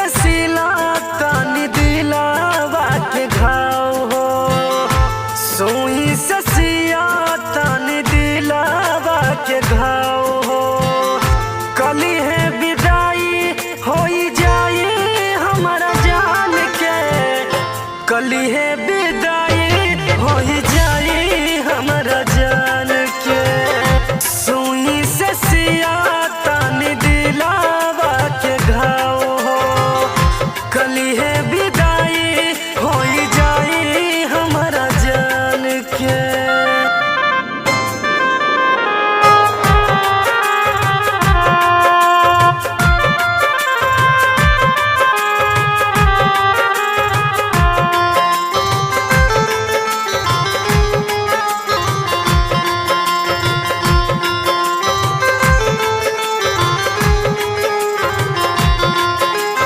से सिला तानी दिलावा के घाव हो, सुई से सिया तानी दिलावा के घाव हो। कली है विदाई होई जाए हमारा जान के, कली है विदाई होई जाए हमारा जान के। सुई से सिया तानी दिलावा के घाव हो, कली है विदाई होई जाए हमारा जान के।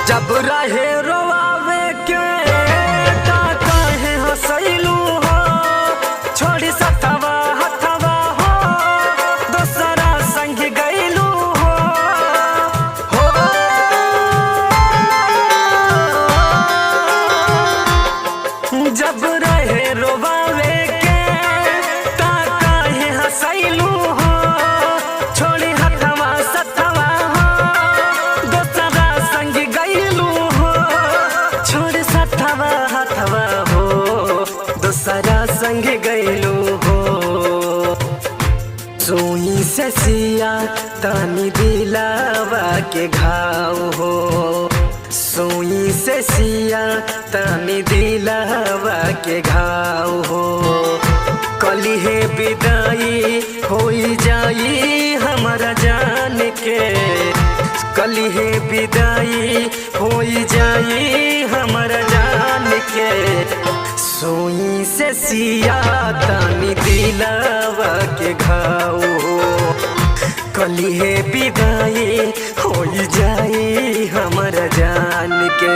जब रहे रोआवे के ता काहे हंसैलू हो, छोड़ी सथवा हथवा हो दोसरा संग गैलू हो। जब रहे रोआवे के ता काहे हंसैलू हो, छोड़ी हथवा सथवा हो दोसरा संग गैलू हो। छोड़ सथवा हथवा हो दोसरा संग गैलू हो। सुई से सिया तानी दिलावा के घाव हो, सुई से सिया तानी दिलावा के घाव हो। कली है विदाई होई जाई हमारा जान के, कली है विदाई होई जाई हमारा जान के। सुई से सिया तानी दिलावा के घाव हो, कली है विदाई होई जाई हमारा जान के।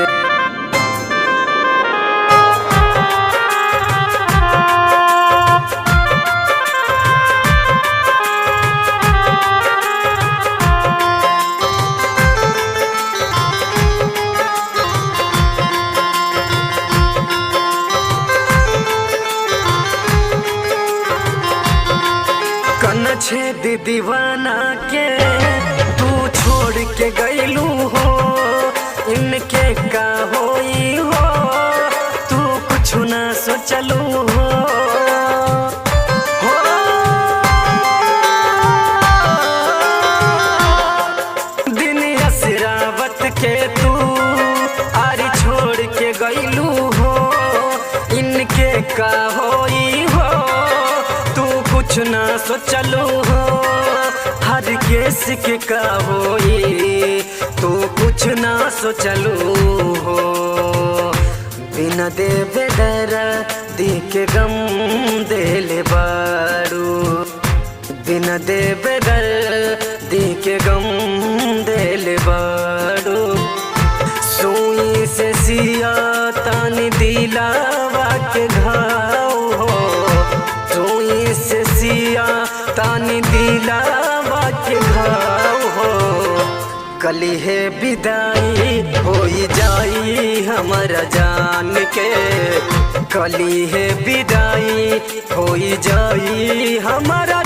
कन छेद दीवाना के तू छोड़ के गैलू हो, इनके का होई हो तू कुछ ना सोचलू हो। दिन असरावत के तू आरी छोड़ के गैलू हो, इनके का होई हो तू कुछ ना सोचलू हो। हर केस के का होई तू कुछ ना सोचलू हो। बिना देवे डरा दी के गम देले बारू, बिना देवे डर दी के गम देले बारू। सुई से सिया तानी दिलावा के घाव हो, सुई से सिया तानी दिलावा के घाव हो। कली है विदाई होई जाई हमारा जान के, कली है विदाई होई जाई हमारा